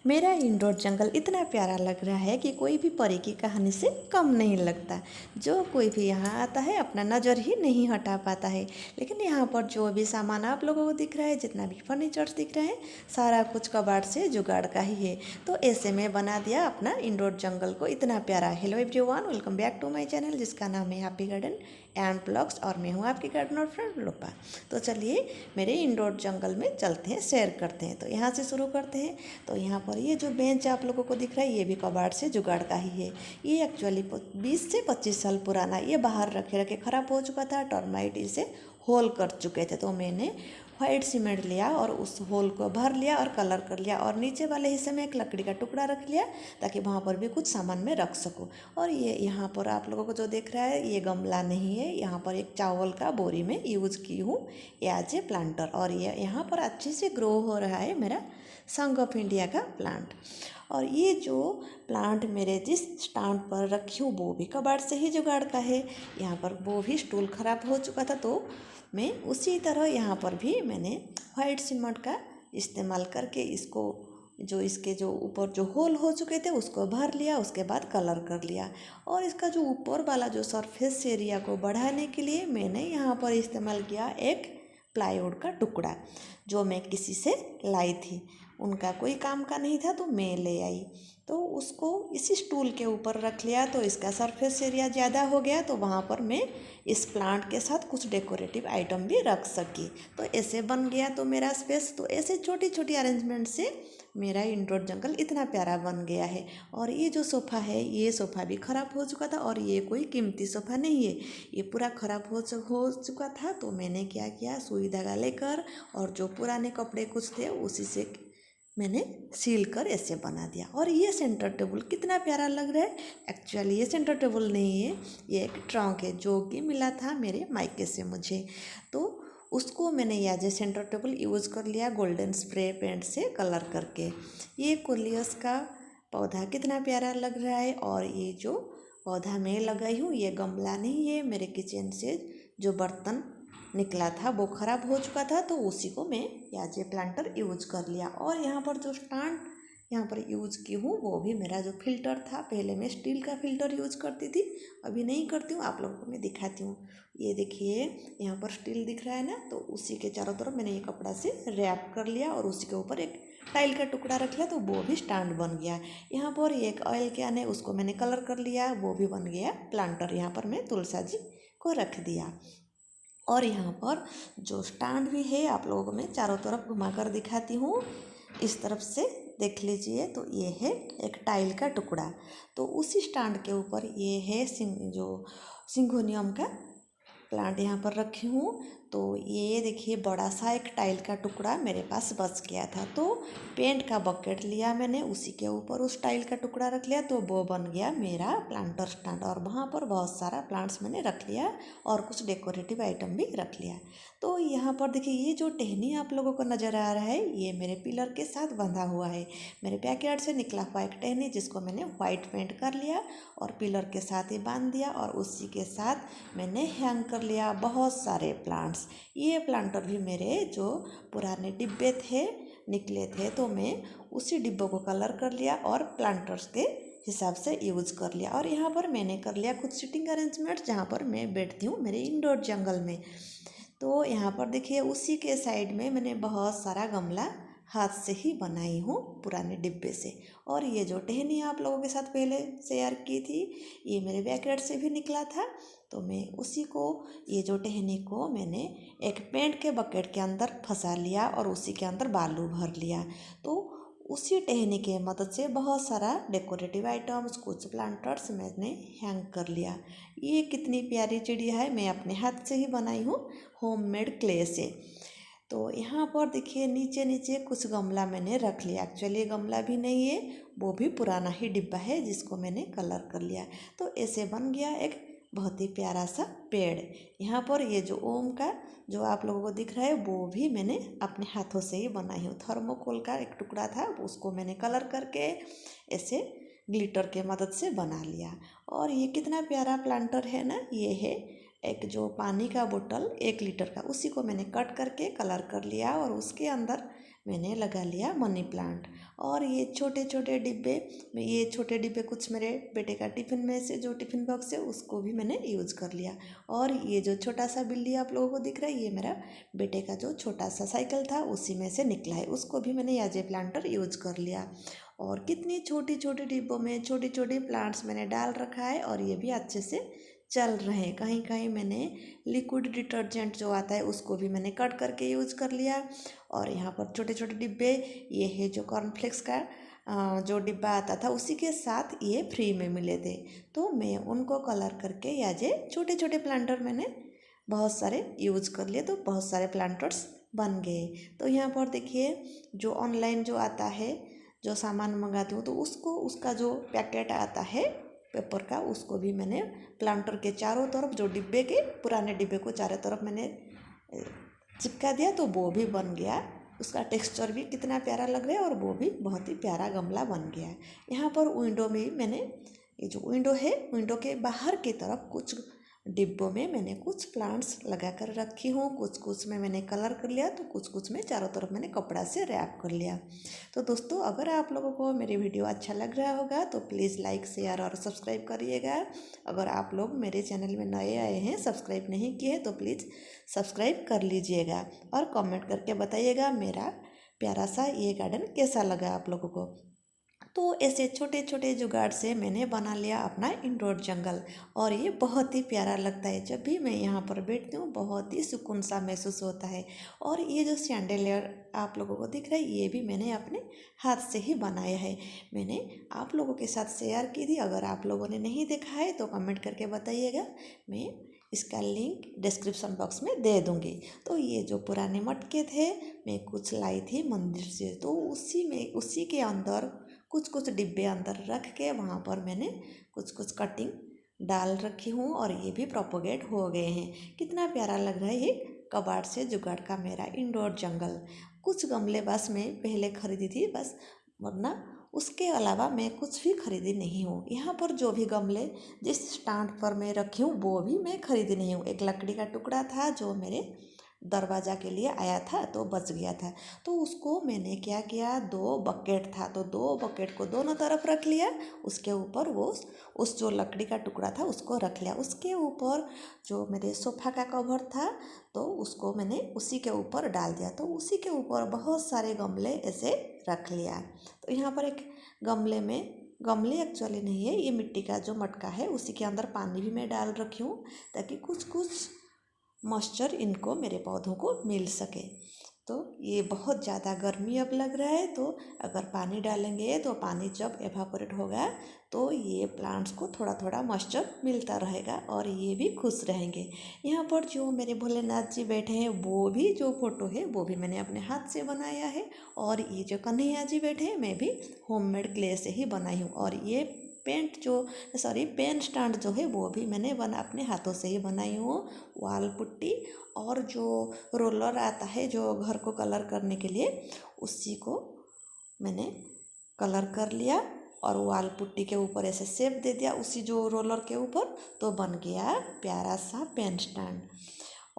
मेरा इंडोर जंगल इतना प्यारा लग रहा है कि कोई भी परी की कहानी से कम नहीं लगता। जो कोई भी यहाँ आता है अपना नज़र ही नहीं हटा पाता है। लेकिन यहाँ पर जो भी सामान आप लोगों को दिख रहा है, जितना भी फर्नीचर्स दिख रहा है, सारा कुछ कबाड़ से जुगाड़ का ही है। तो ऐसे में बना दिया अपना इंडोर जंगल को इतना प्यारा। Hello everyone, welcome back to my channel जिसका नाम है हैप्पी गार्डन एंड ब्लॉग्स, और मैं हूँ आपकी गार्डनर फ्रेंड लोपा। तो चलिए मेरे इंडोर जंगल में चलते हैं, सैर करते हैं। तो यहाँ से शुरू करते हैं। तो यहाँ पर ये जो बेंच आप लोगों को दिख रहा है, ये भी कबाड़ से जुगाड़ का ही है। ये एक्चुअली 20 से 25 साल पुराना, ये बाहर रखे रखे ख़राब हो चुका था। टर्माइट इसे होल कर चुके थे, तो मैंने वाइट सीमेंट लिया और उस होल को भर लिया और कलर कर लिया, और नीचे वाले हिस्से में एक लकड़ी का टुकड़ा रख लिया ताकि वहाँ पर भी कुछ सामान में रख सकूँ। और ये यहाँ पर आप लोगों को जो देख रहा है, ये गमला नहीं है, यहाँ पर एक चावल का बोरी में यूज़ की हूँ एज ए प्लांटर। और ये यहाँ पर अच्छे से ग्रो हो रहा है मेरा संग ऑफ इंडिया का प्लांट। और ये जो प्लांट मेरे जिस स्टैंड पर रखी हूँ वो भी कबाड़ से ही जुगाड़ का है। यहाँ पर वो भी स्टूल ख़राब हो चुका था, तो मैं उसी तरह यहाँ पर भी मैंने वाइट सीमेंट का इस्तेमाल करके इसको जो इसके जो ऊपर जो होल हो चुके थे उसको भर लिया, उसके बाद कलर कर लिया। और इसका जो ऊपर वाला जो सरफेस एरिया को बढ़ाने के लिए मैंने यहाँ पर इस्तेमाल किया एक प्लाईवुड का टुकड़ा, जो मैं किसी से लाई थी। उनका कोई काम का नहीं था तो मैं ले आई, तो उसको इसी स्टूल के ऊपर रख लिया। तो इसका सरफेस एरिया ज़्यादा हो गया, तो वहाँ पर मैं इस प्लांट के साथ कुछ डेकोरेटिव आइटम भी रख सकी। तो ऐसे बन गया तो मेरा स्पेस। तो ऐसे छोटी छोटी अरेंजमेंट से मेरा इंडोर जंगल इतना प्यारा बन गया है। और ये जो सोफ़ा है, ये सोफ़ा भी ख़राब हो चुका था, और ये कोई कीमती सोफ़ा नहीं है, ये पूरा ख़राब हो चुका था। तो मैंने क्या किया, सुई धागा लेकर और जो पुराने कपड़े कुछ थे उसी से मैंने सील कर ऐसे बना दिया। और ये सेंटर टेबल कितना प्यारा लग रहा है। एक्चुअली ये सेंटर टेबल नहीं है, ये एक ट्रंक है जो कि मिला था मेरे मायके से मुझे। तो उसको मैंने as a centre table use कर लिया गोल्डन स्प्रे पेंट से कलर करके। ये कोलियस का पौधा कितना प्यारा लग रहा है। और ये जो पौधा मैं लगाई हूँ, ये गमला नहीं है, मेरे किचन से जो बर्तन निकला था वो ख़राब हो चुका था, तो उसी को मैं एज ए प्लांटर यूज कर लिया। और यहाँ पर जो स्टैंड यहाँ पर यूज़ की हूँ वो भी मेरा जो फिल्टर था, पहले मैं स्टील का फिल्टर यूज़ करती थी, अभी नहीं करती हूँ। आप लोगों को मैं दिखाती हूँ। ये देखिए यहाँ पर स्टील दिख रहा है ना, तो उसी के चारों तरफ मैंने ये कपड़ा से रैप कर लिया और उसी के ऊपर एक टाइल का टुकड़ा रख लिया, तो वो भी स्टैंड बन गया। यहाँ पर एक ऑयल कैन है, उसको मैंने कलर कर लिया, वो भी बन गया प्लांटर। यहाँ पर मैं तुलसा जी को रख दिया। और यहाँ पर जो स्टैंड भी है, आप लोगों को मैं चारों तरफ घुमाकर दिखाती हूँ। इस तरफ से देख लीजिए, तो ये है एक टाइल का टुकड़ा। तो उसी स्टैंड के ऊपर ये है जो सिंगोनियम का प्लांट यहाँ पर रखी हूँ। तो ये देखिए बड़ा सा एक टाइल का टुकड़ा मेरे पास बच गया था, तो पेंट का बकेट लिया मैंने, उसी के ऊपर उस टाइल का टुकड़ा रख लिया, तो वो बन गया मेरा प्लांटर स्टैंड। और वहाँ पर बहुत सारा प्लांट्स मैंने रख लिया और कुछ डेकोरेटिव आइटम भी रख लिया। तो यहाँ पर देखिए ये जो टहनी आप लोगों को नज़र आ रहा है, ये मेरे पिलर के साथ बंधा हुआ है। मेरे बैकयार्ड से निकला हुआ एक टहनी, जिसको मैंने वाइट पेंट कर लिया और पिलर के साथ ही बांध दिया, और उसी के साथ मैंने हैंग कर लिया बहुत सारे प्लांट्स। ये प्लांटर भी मेरे जो पुराने डिब्बे थे निकले थे, तो मैं उसी डिब्बों को कलर कर लिया और प्लांटर्स के हिसाब से यूज़ कर लिया। और यहाँ पर मैंने कर लिया कुछ सिटिंग अरेंजमेंट्स, जहाँ पर मैं बैठती हूँ मेरे इंडोर जंगल में। तो यहाँ पर देखिए उसी के साइड में मैंने बहुत सारा गमला हाथ से ही बनाई हूँ पुराने डिब्बे से। और ये जो टहनी आप लोगों के साथ पहले शेयर की थी, ये मेरे बैकयार्ड से भी निकला था, तो मैं उसी को, ये जो टहनी को मैंने एक पेंट के बकेट के अंदर फंसा लिया और उसी के अंदर बालू भर लिया। तो उसी टहनी के मदद से बहुत सारा डेकोरेटिव आइटम्स, कुछ प्लांटर्स मैंने हैंग कर लिया। ये कितनी प्यारी चिड़िया है, मैं अपने हाथ से ही बनाई हूँ होममेड क्ले से। तो यहाँ पर देखिए नीचे नीचे कुछ गमला मैंने रख लिया। एक्चुअली गमला भी नहीं है, वो भी पुराना ही डिब्बा है जिसको मैंने कलर कर लिया। तो ऐसे बन गया एक बहुत ही प्यारा सा पेड़। यहाँ पर ये जो ओम का जो आप लोगों को दिख रहा है, वो भी मैंने अपने हाथों से ही बनाई हूँ। थर्मोकोल का एक टुकड़ा था, उसको मैंने कलर करके ऐसे ग्लिटर के मदद से बना लिया। और ये कितना प्यारा प्लांटर है ना। ये है एक जो पानी का बोतल 1 लीटर का, उसी को मैंने कट करके कलर कर लिया और उसके अंदर मैंने लगा लिया मनी प्लांट। और ये छोटे छोटे डिब्बे, ये छोटे डिब्बे कुछ मेरे बेटे का टिफ़िन में से जो टिफ़िन बॉक्स है उसको भी मैंने यूज़ कर लिया। और ये जो छोटा सा बिल्ली आप लोगों को दिख रहा है, ये मेरा बेटे का जो छोटा सा साइकिल था उसी में से निकला है, उसको भी मैंने एज ए प्लांटर यूज़ कर लिया। और कितनी छोटी छोटी डिब्बों में छोटी छोटी प्लांट्स मैंने डाल रखा है और ये भी अच्छे से चल रहे हैं। कहीं कहीं मैंने लिक्विड डिटर्जेंट जो आता है उसको भी मैंने कट करके यूज़ कर लिया। और यहाँ पर छोटे छोटे डिब्बे, ये है जो कॉर्नफ्लेक्स का जो डिब्बा आता था उसी के साथ ये फ्री में मिले थे, तो मैं उनको कलर करके या जे छोटे छोटे प्लांटर मैंने बहुत सारे यूज़ कर लिए, तो बहुत सारे प्लांटर्स बन गए। तो यहाँ पर देखिए जो ऑनलाइन जो आता है, जो सामान मंगाती हूँ तो उसको उसका जो पैकेट आता है पेपर का, उसको भी मैंने प्लांटर के चारों तरफ, जो डिब्बे के पुराने डिब्बे को चारों तरफ मैंने चिपका दिया, तो वो भी बन गया। उसका टेक्सचर भी कितना प्यारा लग रहा है और वो भी बहुत ही प्यारा गमला बन गया है। यहाँ पर विंडो में मैंने, ये जो विंडो है, विंडो के बाहर की तरफ कुछ डिब्बों में मैंने कुछ प्लांट्स लगा कर रखी हूँ। कुछ में मैंने कलर कर लिया, तो कुछ में चारों तरफ मैंने कपड़ा से रैप कर लिया। तो दोस्तों, अगर आप लोगों को मेरी वीडियो अच्छा लग रहा होगा तो प्लीज़ लाइक, शेयर और सब्सक्राइब करिएगा। अगर आप लोग मेरे चैनल में नए आए हैं, सब्सक्राइब नहीं किए हैं, तो प्लीज़ सब्सक्राइब कर लीजिएगा और कमेंट करके बताइएगा मेरा प्यारा सा ये गार्डन कैसा लगा आप लोगों को। तो ऐसे छोटे छोटे जुगाड़ से मैंने बना लिया अपना इंडोर जंगल, और ये बहुत ही प्यारा लगता है। जब भी मैं यहाँ पर बैठती हूँ बहुत ही सुकून सा महसूस होता है। और ये जो सैंडलियर आप लोगों को दिख रहा है, ये भी मैंने अपने हाथ से ही बनाया है। मैंने आप लोगों के साथ शेयर की थी, अगर आप लोगों ने नहीं देखा है तो कमेंट करके बताइएगा, मैं इसका लिंक डिस्क्रिप्शन बॉक्स में दे दूँगी। तो ये जो पुराने मटके थे, मैं कुछ लाई थी मंदिर से, तो उसी के अंदर कुछ डिब्बे अंदर रख के वहाँ पर मैंने कुछ कटिंग डाल रखी हूँ और ये भी प्रोपोगेट हो गए हैं। कितना प्यारा लग रहा है ये कबाड़ से जुगाड़ का मेरा इंडोर जंगल। कुछ गमले बस मैं पहले खरीदी थी बस, वरना उसके अलावा मैं कुछ भी खरीदी नहीं हूँ। यहाँ पर जो भी गमले जिस स्टैंड पर मैं रखी हूँ वो भी मैं खरीदी नहीं हूँ। एक लकड़ी का टुकड़ा था जो मेरे दरवाज़ा के लिए आया था तो बच गया था, तो उसको मैंने क्या किया, 2 बकेट था तो 2 बकेट को दोनों तरफ रख लिया। उसके ऊपर वो उस जो लकड़ी का टुकड़ा था उसको रख लिया। उसके ऊपर जो मेरे सोफ़ा का कवर था तो उसको मैंने उसी के ऊपर डाल दिया। तो उसी के ऊपर बहुत सारे गमले ऐसे रख लिया। तो यहाँ पर एक गमले एक्चुअली नहीं है, ये मिट्टी का जो मटका है उसी के अंदर पानी भी मैं डाल रखी हूँ, ताकि कुछ मॉइस्चर इनको मेरे पौधों को मिल सके। तो ये बहुत ज़्यादा गर्मी अब लग रहा है, तो अगर पानी डालेंगे तो पानी जब एवापोरेट होगा तो ये प्लांट्स को थोड़ा थोड़ा मॉइस्चर मिलता रहेगा और ये भी खुश रहेंगे। यहाँ पर जो मेरे भोलेनाथ जी बैठे हैं वो भी जो फ़ोटो है वो भी मैंने अपने हाथ से बनाया है। और ये जो कन्हैया जी बैठे हैं मैं भी होममेड क्ले से ही बनाई हूँ। और ये पेन स्टैंड जो है वो भी मैंने अपने हाथों से ही बनाई हूँ। वाल पुट्टी और जो रोलर आता है जो घर को कलर करने के लिए, उसी को मैंने कलर कर लिया और वाल पुट्टी के ऊपर ऐसे शेप दे दिया उसी जो रोलर के ऊपर, तो बन गया प्यारा सा पेन स्टैंड।